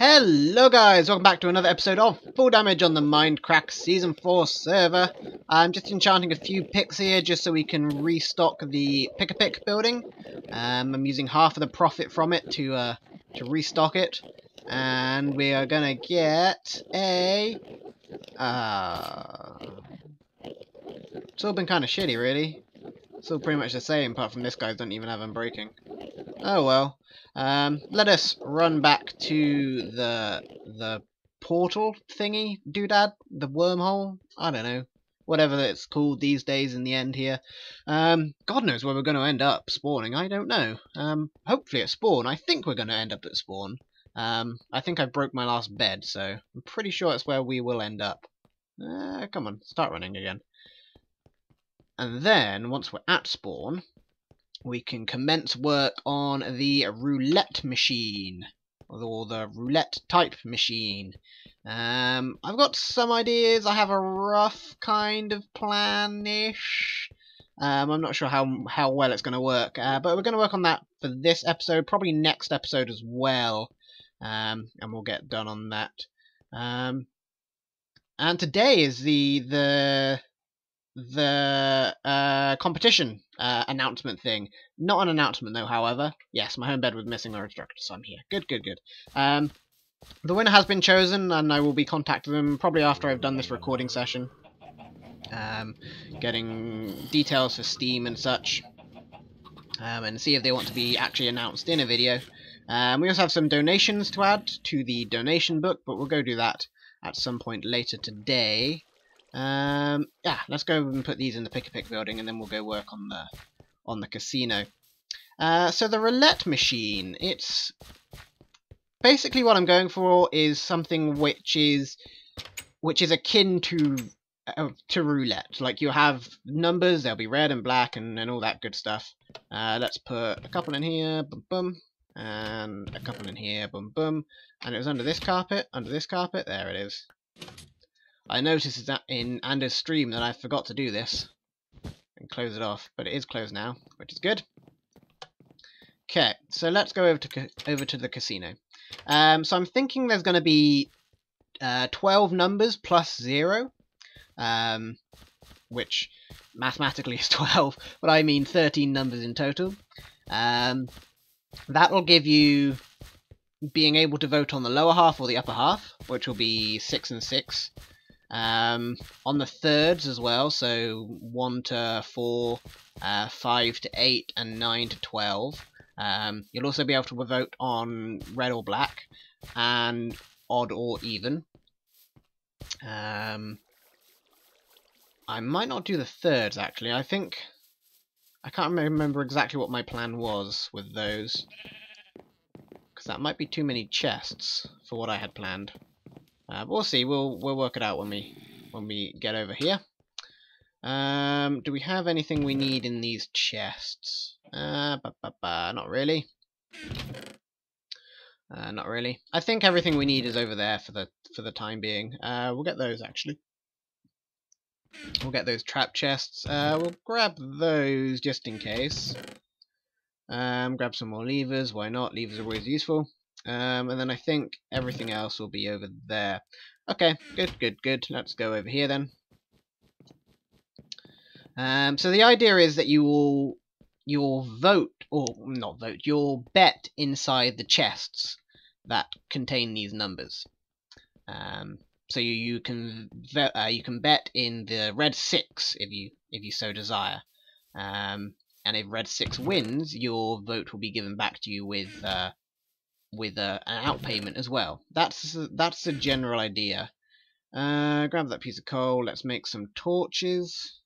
Hello guys, welcome back to another episode of Full Damage on the Mindcrack Season 4 server. I'm just enchanting a few picks here just so we can restock the Pick-a-Pick building. I'm using half of the profit from it to restock it. And we are gonna get a... It's all been kind of shitty really. It's all pretty much the same apart from this guy doesn't even have unbreaking. Oh well. Let us run back to the portal thingy, doodad, the wormhole. I don't know, whatever it's called these days. In the end here, God knows where we're going to end up spawning. I don't know. Hopefully at spawn. I think we're going to end up at spawn. I think I broke my last bed, so I'm pretty sure it's where we will end up. Come on, start running again. And then once we're at spawn, we can commence work on the roulette machine, or the roulette type machine. I've got some ideas. I have a rough kind of plan-ish. I'm not sure how well it's going to work, but we're going to work on that for this episode, probably next episode as well, and we'll get done on that. And today is the competition announcement thing. Not an announcement though, however. Yes, my home bed was missing our instructor, so I'm here. Good. The winner has been chosen, and I will be contacting them probably after I've done this recording session. Getting details for Steam and such. And see if they want to be actually announced in a video. We also have some donations to add to the donation book, but we'll go do that at some point later today. Yeah, let's go and put these in the Pick-a-Pick building, and then we'll go work on the casino. So the roulette machine, it's basically what I'm going for is something which is akin to roulette. Like you have numbers, they'll be red and black and all that good stuff. Let's put a couple in here, boom boom, and a couple in here, boom boom, and it was under this carpet, there it is. I noticed that in Anders' stream that I forgot to do this and close it off, but it is closed now, which is good. Okay, so let's go over to the casino. So I'm thinking there's going to be 12 numbers plus 0, which mathematically is 12, but I mean 13 numbers in total. That will give you being able to vote on the lower half or the upper half, which will be 6 and 6. On the thirds as well, so 1 to 4, 5 to 8, and 9 to 12. You'll also be able to vote on red or black, and odd or even. I might not do the thirds, actually. I can't remember exactly what my plan was with those, because that might be too many chests for what I had planned. But we'll see. We'll work it out when we get over here. Do we have anything we need in these chests? Not really. Not really. I think everything we need is over there for the time being. We'll get those actually. We'll get those trap chests. We'll grab those just in case. Grab some more levers. Why not? Levers are always useful. And then I think everything else will be over there. Okay, good. Let's go over here then. So the idea is that you'll vote, or not vote, you'll bet inside the chests that contain these numbers. So you can bet in the red 6 if you so desire. And if red 6 wins, your vote will be given back to you with an outpayment as well. That's the general idea. Grab that piece of coal. Let's make some torches,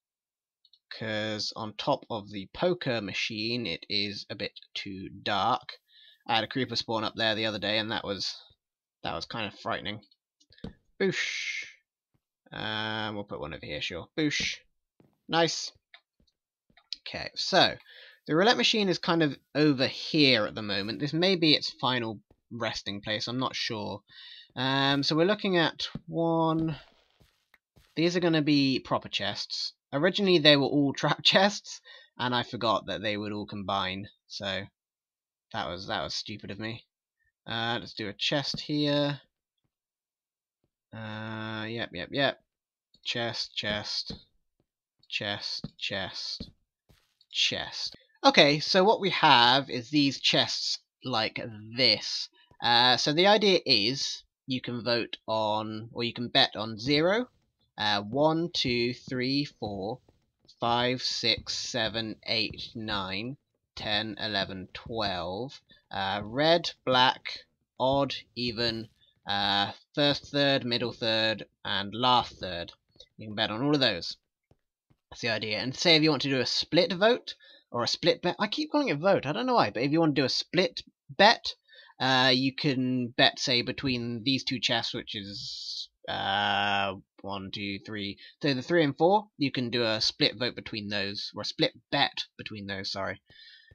because on top of the poker machine it is a bit too dark. I had a creeper spawn up there the other day, and that was kind of frightening. Boosh. We'll put one over here, sure. Boosh. Nice. Okay, so the roulette machine is kind of over here at the moment. This may be its final resting place, I'm not sure. So we're looking at one. These are going to be proper chests. Originally they were all trap chests, and I forgot that they would all combine, so that was stupid of me. Let's do a chest here. Yep. Chest, chest, chest, chest, chest. Okay, so what we have is these chests like this. So the idea is you can vote on, or you can bet on 0, 1, 2, 3, 4, 5, 6, 7, 8, 9, 10, 11, 12. Red, black, odd, even, first third, middle third, and last third. You can bet on all of those. That's the idea. And say if you want to do a split vote or a split bet, I keep calling it vote, I don't know why, but if you want to do a split bet, you can bet, say, between these two chests, which is 1, 2, 3. So the 3 and 4, you can do a split vote between those, or a split bet between those. Sorry.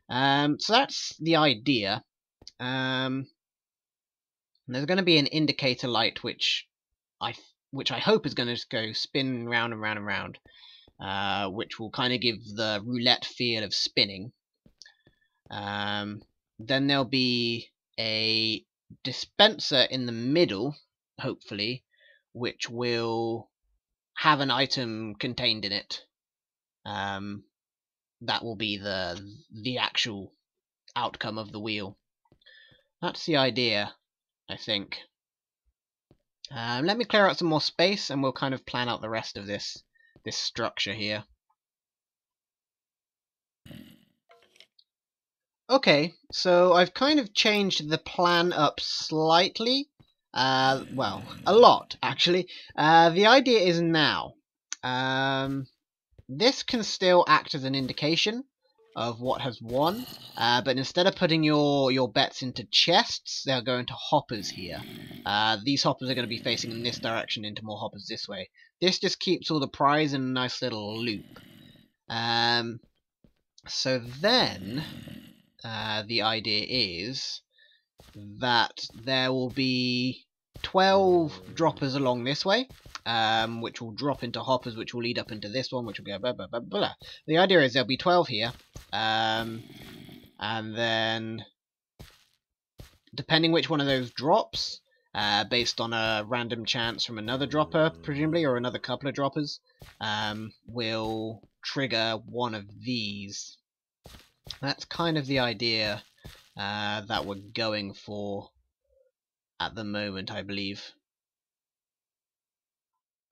So that's the idea. There's going to be an indicator light, which I hope is going to go spin round and round and round. Which will kind of give the roulette feel of spinning. Then there'll be a dispenser in the middle, hopefully, which will have an item contained in it. That will be the actual outcome of the wheel. That's the idea, I think. Let me clear out some more space, and we'll kind of plan out the rest of this structure here. Okay, so I've kind of changed the plan up slightly. Well, a lot, actually. The idea is now, this can still act as an indication of what has won, but instead of putting your bets into chests, they'll go into hoppers here. These hoppers are going to be facing in this direction into more hoppers this way. This just keeps all the prize in a nice little loop. So then, the idea is that there will be 12 droppers along this way, which will drop into hoppers, which will lead up into this one, which will go blah, blah, blah, blah. The idea is there'll be 12 here, and then depending which one of those drops, based on a random chance from another dropper, presumably, or another couple of droppers, will trigger one of these. That's kind of the idea that we're going for at the moment, I believe.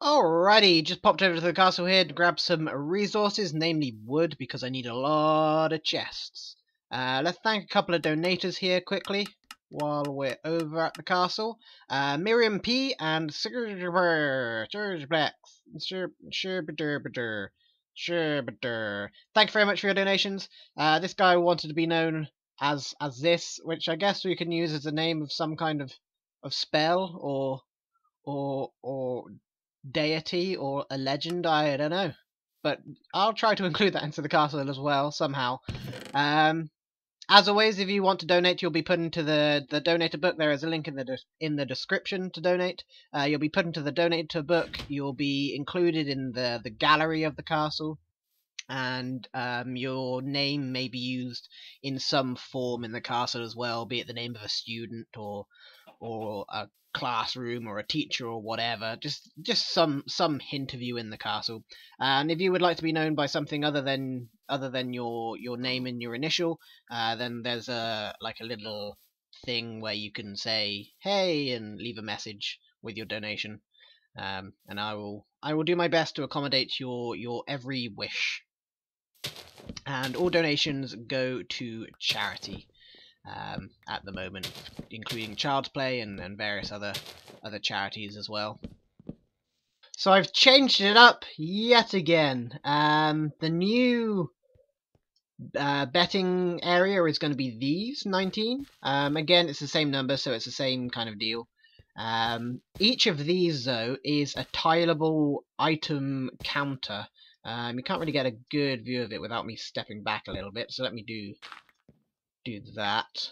Alrighty, just popped over to the castle here to grab some resources, namely wood, because I need a lot of chests. Let's thank a couple of donators here quickly while we're over at the castle. Miriam P and Thank you very much for your donations. This guy wanted to be known as this, which I guess we can use as the name of some kind of spell or deity or a legend, I don't know. But I'll try to include that into the castle as well, somehow. As always, if you want to donate, you'll be put into the donator book. There is a link in the description to donate. You'll be put into the donator book. You'll be included in the gallery of the castle. And your name may be used in some form in the castle as well, be it the name of a student or a classroom or a teacher or whatever. Just some hint of you in the castle. And if you would like to be known by something other than your name and your initial, then there's a little thing where you can say hey and leave a message with your donation. And I will do my best to accommodate your every wish. And all donations go to charity at the moment, including Child's Play and various other charities as well. So I've changed it up yet again. The new betting area is going to be these 19. Again, it's the same number, so it's the same kind of deal. Each of these, though, is a tileable item counter. You can't really get a good view of it without me stepping back a little bit, so let me do that,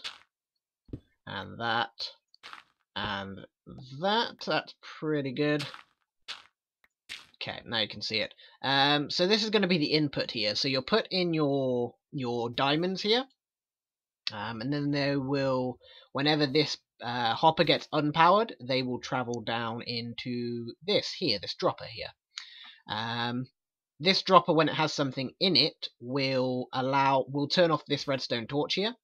and that, and that. That's pretty good. Okay, now you can see it. So this is going to be the input here. So you'll put in your diamonds here, and then there will, whenever this hopper gets unpowered, they will travel down into this dropper here. This dropper, when it has something in it, will turn off this redstone torch here,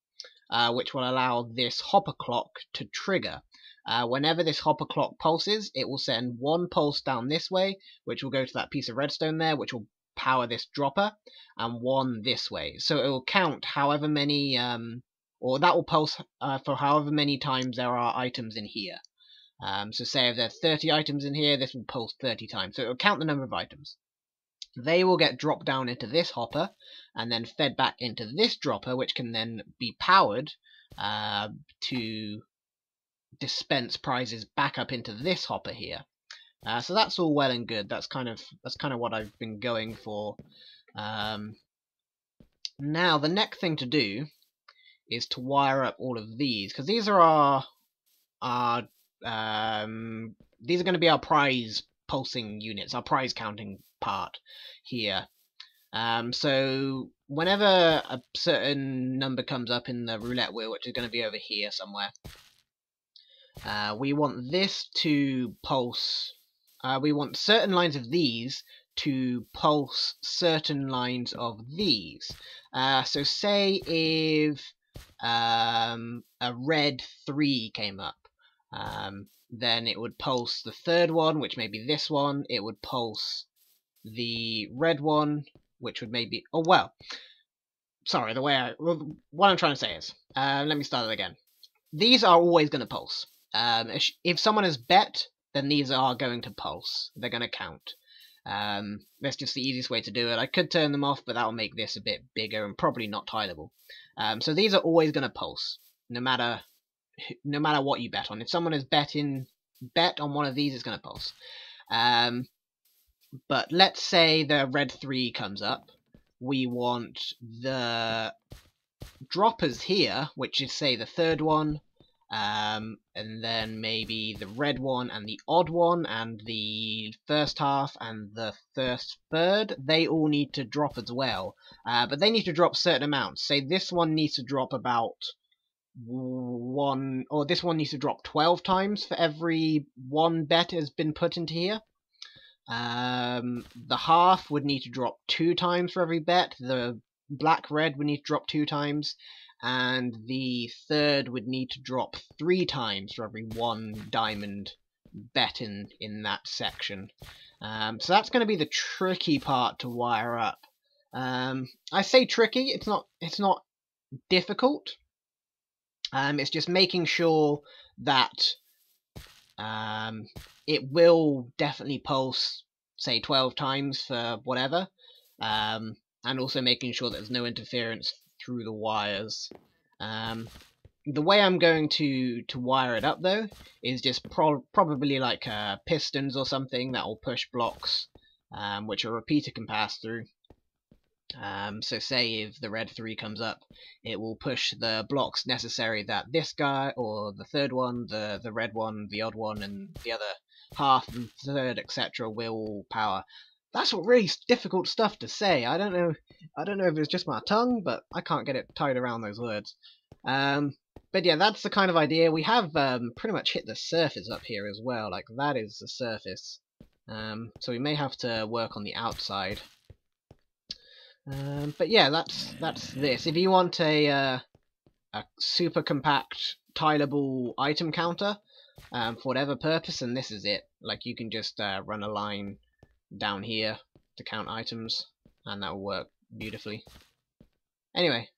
which will allow this hopper clock to trigger. Whenever this hopper clock pulses, it will send one pulse down this way, which will go to that piece of redstone there, which will power this dropper, and one this way. So it will count however many, or that will pulse for however many times there are items in here. So say if there's 30 items in here, this will pulse 30 times. So it will count the number of items. They will get dropped down into this hopper and then fed back into this dropper, which can then be powered to dispense prizes back up into this hopper here. So that's all well and good. That's kind of what I've been going for. Now the next thing to do is to wire up all of these, because these are these are going to be our prize pulsing units, our prize counting part here. So whenever a certain number comes up in the roulette wheel, which is going to be over here somewhere, we want this to pulse. We want certain lines of these to pulse certain lines of these. So say if a red 3 came up, then it would pulse the third one, which may be this one. It would pulse the red one, which would maybe... Oh, well. Sorry, what I'm trying to say is... let me start it again. These are always going to pulse. If someone has bet, then these are going to pulse. They're going to count. That's just the easiest way to do it. I could turn them off, but that will make this a bit bigger and probably not tileable. So these are always going to pulse, no matter what you bet on. If someone has bet on one of these, it's going to pulse. But let's say the red 3 comes up. We want the droppers here, which is say the third one, and then maybe the red one and the odd one and the first half and the first third. They all need to drop as well, but they need to drop certain amounts. Say this one needs to drop about one, or this one needs to drop 12 times for every one bet has been put into here. The half would need to drop 2 times for every bet. The black-red would need to drop 2 times. And the third would need to drop 3 times for every one diamond bet in that section. So that's going to be the tricky part to wire up. I say tricky, it's not difficult. It's just making sure that it will definitely pulse, say 12 times for whatever, and also making sure that there's no interference through the wires. The way I'm going to wire it up though is just probably like pistons or something that will push blocks, which a repeater can pass through. So say if the red 3 comes up, it will push the blocks necessary that this guy, or the third one, the red one, the odd one, and the other half and third, etc. will power. That's what really difficult stuff to say. I don't know if it's just my tongue, but I can't get it tied around those words. But yeah, that's the kind of idea. We have pretty much hit the surface up here as well. Like, that is the surface. So we may have to work on the outside. But yeah, that's this. If you want a super compact tileable item counter for whatever purpose, and this is it. Like, you can just run a line down here to count items, and that will work beautifully. Anyway.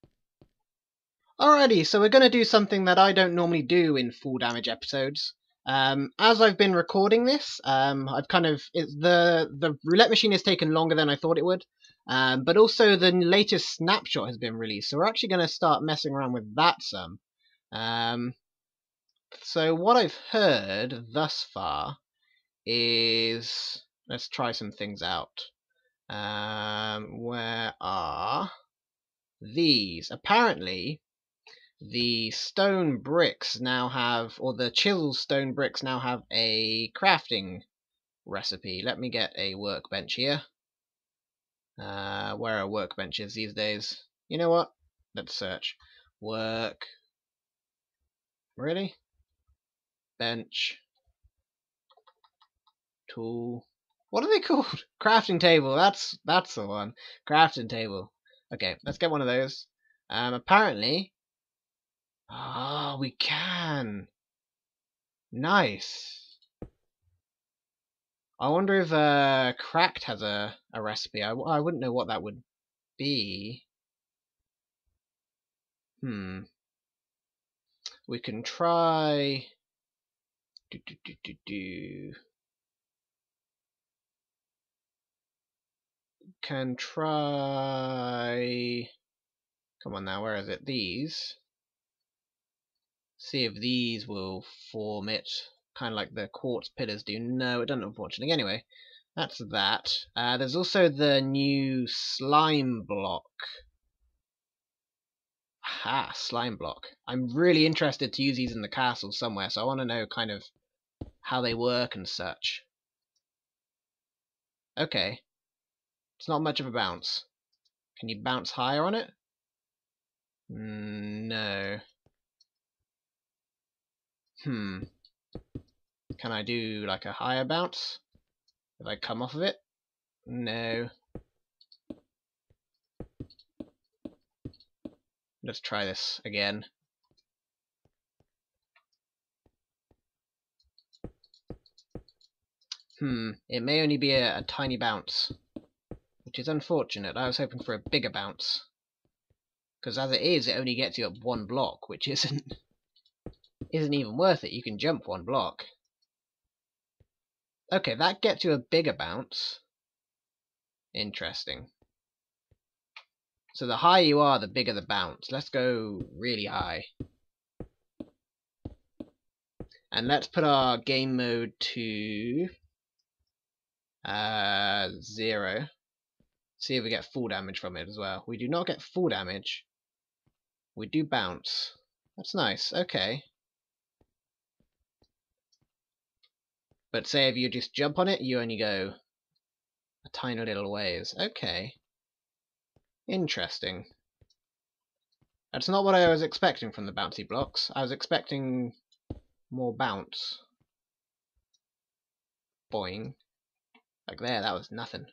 Alrighty, so we're going to do something that I don't normally do in full damage episodes. As I've been recording this, the roulette machine has taken longer than I thought it would. But also the latest snapshot has been released, so we're actually going to start messing around with that some. So what I've heard thus far is... Let's try some things out. Where are these? Apparently, the stone bricks now have, or the chisel stone bricks now have a crafting recipe. Let me get a workbench here. Where are workbenches these days? You know what? Let's search. Work. Really? bench, tool. What are they called? Crafting table. That's the one. Crafting table. Okay, let's get one of those. Apparently, we can. Nice. I wonder if Cracked has a recipe. I wouldn't know what that would be. We can try. Can try. Come on now, where is it? These. See if these will form it, kind of like the quartz pillars do. No, it doesn't, unfortunately. Anyway, that's that. There's also the new slime block. Ha, slime block. I'm really interested to use these in the castle somewhere, so I want to know kind of how they work and such. Okay. It's not much of a bounce. Can you bounce higher on it? No. Can I do like a higher bounce? If I come off of it? No. Let's try this again. It may only be a tiny bounce, which is unfortunate. I was hoping for a bigger bounce. Because as it is, it only gets you up one block, which isn't even worth it. You can jump one block. Okay, that gets you a bigger bounce. Interesting. So the higher you are, the bigger the bounce. Let's go really high. And let's put our game mode to 0. See if we get full damage from it as well. We do not get full damage. We do bounce. That's nice. Okay. But say if you just jump on it, you only go a tiny little ways. Okay. Interesting. That's not what I was expecting from the bouncy blocks. I was expecting more bounce. Boing. Like there, that was nothing.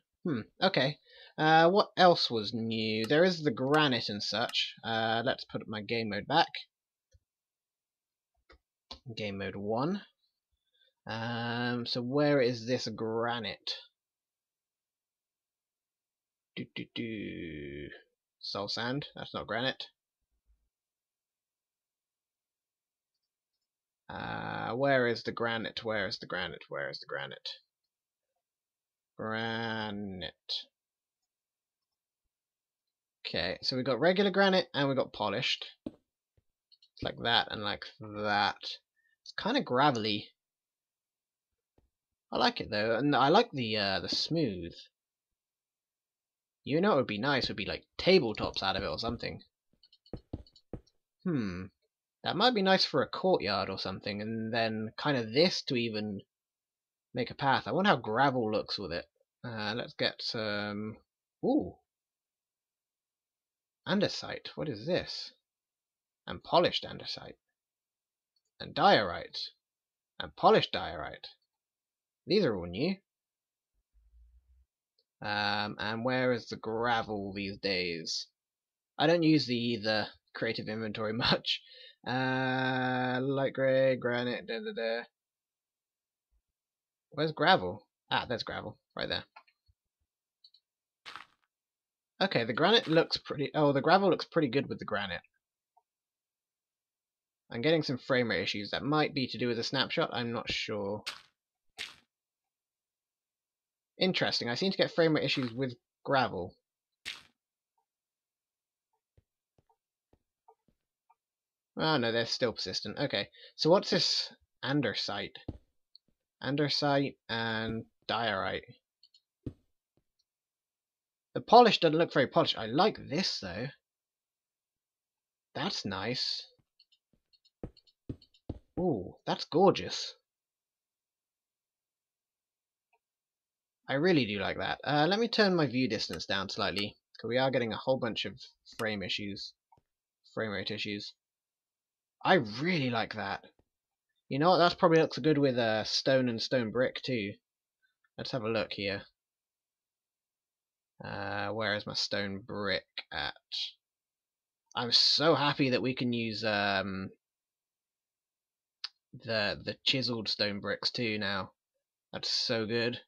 Okay. What else was new? There is the granite and such. Let's put my game mode back. Game mode 1. So where is this granite? Soul sand. That's not granite. Where is the granite? Where is the granite? Where is the granite? Granite. Okay, so we got regular granite and we got polished. It's like that and like that. It's kind of gravelly. I like it though, and I like the smooth. You know, it would be nice. Would be like tabletops out of it or something. That might be nice for a courtyard or something, and then kind of this to even make a path. I wonder how gravel looks with it. Let's get some. Ooh, andesite. What is this? And polished andesite. And diorite. And polished diorite. These are all new. And where is the gravel these days? I don't use the creative inventory much. Light grey, granite, Where's gravel? Ah, there's gravel. Right there. Okay, the granite looks pretty... Oh, the gravel looks pretty good with the granite. I'm getting some frame rate issues. That might be to do with a snapshot. I'm not sure. Interesting. I seem to get frame rate issues with gravel. Oh, no, they're still persistent. Okay, so what's this andesite? Andesite and diorite. The polish doesn't look very polished. I like this, though. That's nice. Ooh, that's gorgeous. I really do like that. Let me turn my view distance down slightly, because we are getting a whole bunch of frame rate issues. I really like that. You know what? That probably looks good with stone and stone brick too. Let's have a look here. Where is my stone brick at? I'm so happy that we can use the chiseled stone bricks too now. That's so good.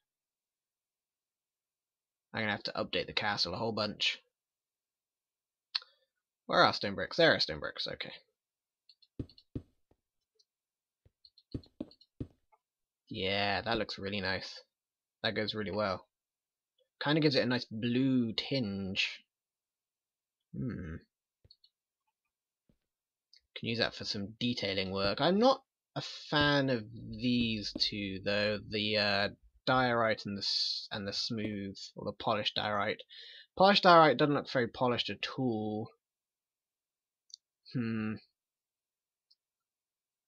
I'm gonna have to update the castle a whole bunch. Where are stone bricks? There are stone bricks. Okay. Yeah, that looks really nice. That goes really well. Kind of gives it a nice blue tinge. Can use that for some detailing work. I'm not a fan of these two though. The diorite and the smooth or the polished diorite. Polished diorite doesn't look very polished at all.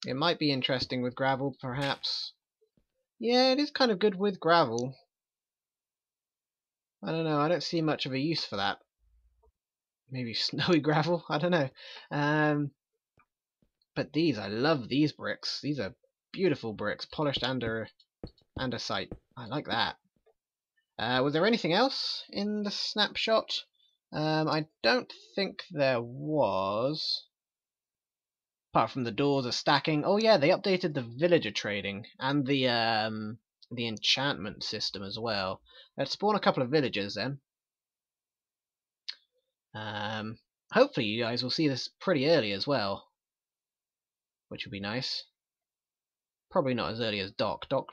It might be interesting with gravel, perhaps. Yeah, it is kind of good with gravel. I don't know. I don't see much of a use for that. Maybe snowy gravel. I don't know. But these, I love these bricks. These are beautiful bricks, polished andesite. I like that. Was there anything else in the snapshot? I don't think there was. Apart from the doors are stacking. Oh yeah, they updated the villager trading and the enchantment system as well. Let's spawn a couple of villagers then. Hopefully you guys will see this pretty early as well, which would be nice. Probably not as early as Doc. Doc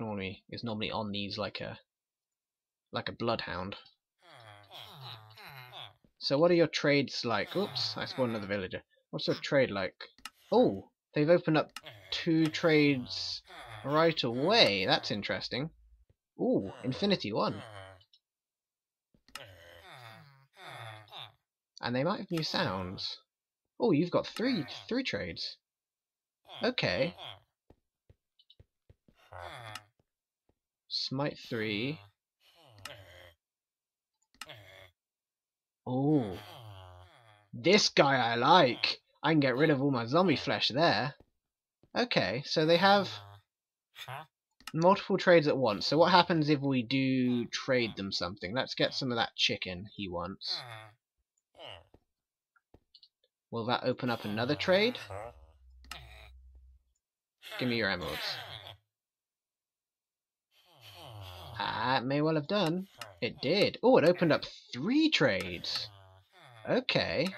is normally on these like a bloodhound. So what are your trades like? Oops, I spawned another villager. What's your trade like? Oh, they've opened up 2 trades right away. That's interesting. Ooh, Infinity 1. And they might have new sounds. Oh, you've got three trades. Okay. Smite 3. Oh. This guy I like. I can get rid of all my zombie flesh there. Okay, so they have multiple trades at once. So what happens if we do trade them something? Let's get some of that chicken he wants. Will that open up another trade? Give me your emeralds. Ah, it may well have done. It did. Oh, it opened up 3 trades. Okay.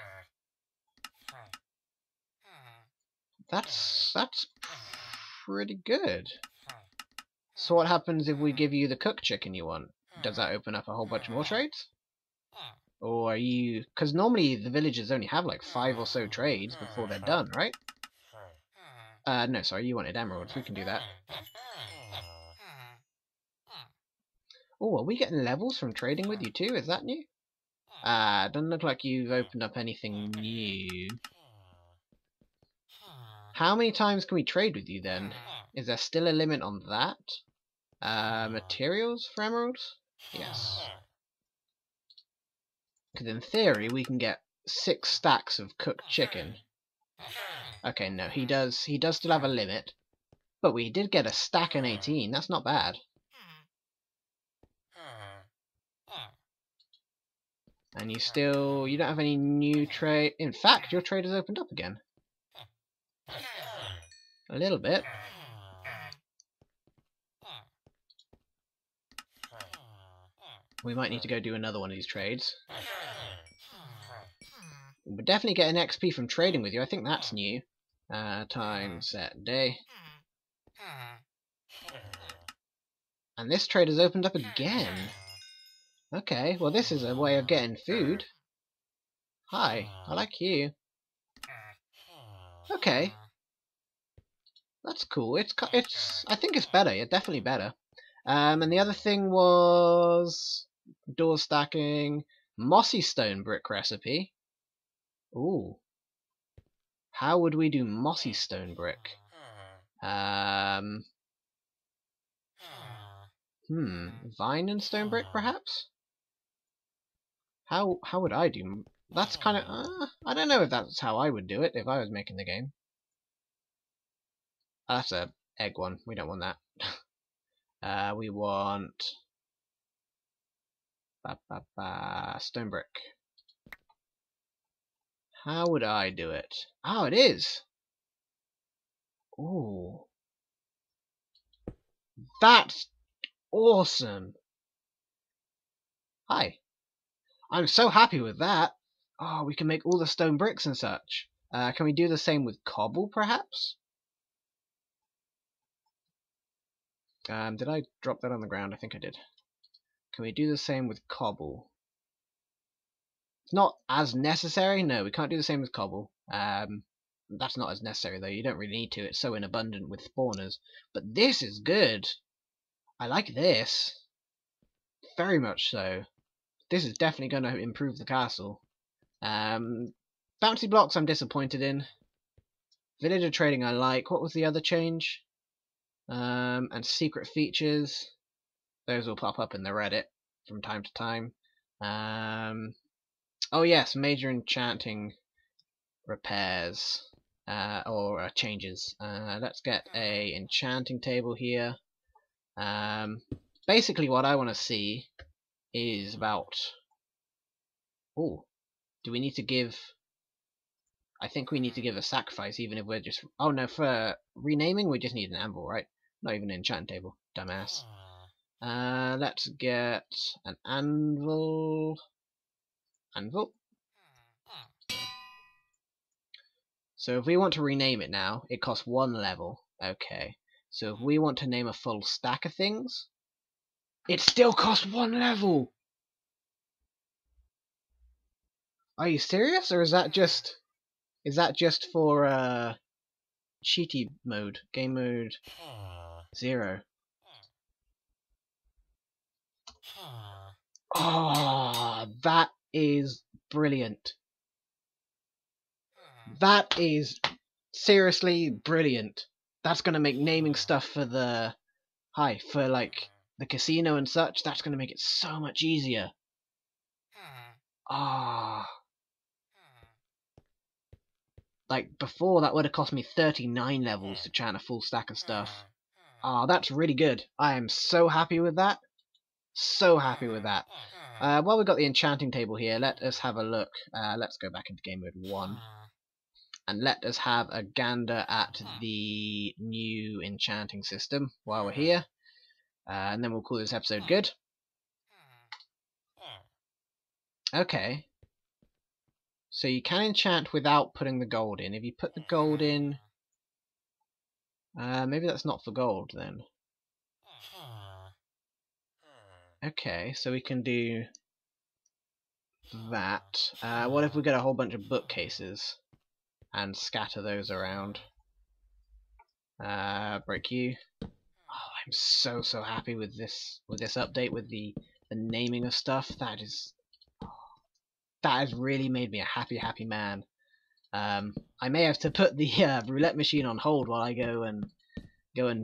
That's pretty good. So what happens if we give you the cooked chicken you want? Does that open up a whole bunch more trades? Or are you... Because normally the villagers only have like 5 or so trades before they're done, right? No, sorry, you wanted emeralds. We can do that. Oh, are we getting levels from trading with you too? Is that new? Doesn't look like you've opened up anything new. How many times can we trade with you then? Is there still a limit on that? Materials for emeralds? Yes. Because in theory we can get 6 stacks of cooked chicken. Okay, no, he does still have a limit. But we did get a stack and 18, that's not bad. And you don't have any new trade. In fact, your trade has opened up again. A little bit. We might need to go do another one of these trades. We're definitely getting XP from trading with you. I think that's new. Time, set, day. And this trade has opened up again. Okay, well this is a way of getting food. Hi, I like you. Okay. That's cool. I think it's better. Yeah, definitely better. And the other thing was door stacking, mossy stone brick recipe. Ooh. How would we do mossy stone brick? Vine and stone brick perhaps? How would I do? That's kind of I don't know if that's how I would do it if I was making the game. That's a egg one. We don't want that. We want stone brick. How would I do it? Oh, it is. Ooh, that's awesome. Hi. I'm so happy with that. Oh, we can make all the stone bricks and such. Can we do the same with cobble, perhaps? Did I drop that on the ground? I think I did. Can we do the same with cobble? It's not as necessary. No, we can't do the same with cobble. That's not as necessary, though. You don't really need to. It's so in abundant with spawners. But this is good. I like this. Very much so. This is definitely going to improve the castle. Bouncy blocks I'm disappointed in. Villager trading I like. What was the other change? And secret features. Those will pop up in the Reddit from time to time. Oh yes, major enchanting repairs or changes. Let's get a enchanting table here. Basically what I want to see is about... Oh, do we need to give... I think we need to give a sacrifice even if we're just... Oh no, for renaming we just need an anvil, right? Not even an enchanting table, dumbass. Let's get an anvil. So if we want to rename it now, it costs 1 level. Okay. So if we want to name a full stack of things, it still costs 1 level! Are you serious? Or is that just for cheaty mode? Game mode 0. Oh, that is brilliant. That is seriously brilliant. That's gonna make naming stuff for the for like the casino and such. That's gonna make it so much easier. Ah, like before that would have cost me 39 levels to chant a full stack of stuff. Ah, that's really good. I am so happy with that. So happy with that. While we've got the enchanting table here, let us have a look. Let's go back into game mode 1. And let us have a gander at the new enchanting system while we're here. And then we'll call this episode good. Okay. So you can enchant without putting the gold in. If you put the gold in... maybe that's not for gold then. Okay, so we can do that. What if we get a whole bunch of bookcases and scatter those around? Break you. Oh, I'm so happy with this update, with the naming of stuff. That has really made me a happy man. I may have to put the roulette machine on hold while I go and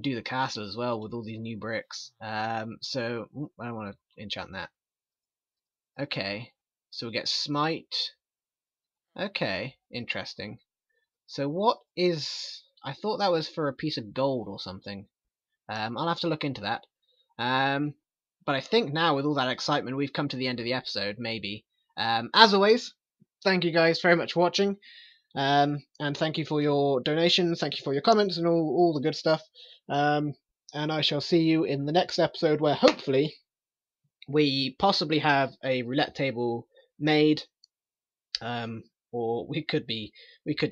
do the castle as well with all these new bricks. So I don't want to enchant that. Okay, so we get smite. Okay, interesting. So what is... I thought that was for a piece of gold or something. I'll have to look into that. But I think now with all that excitement we've come to the end of the episode, maybe. As always, thank you guys very much for watching. And thank you for your donations, thank you for your comments and all the good stuff. And I shall see you in the next episode where hopefully we possibly have a roulette table made. Or we could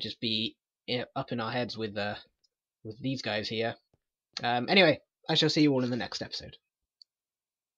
just be up in our heads with these guys here. Anyway, I shall see you all in the next episode.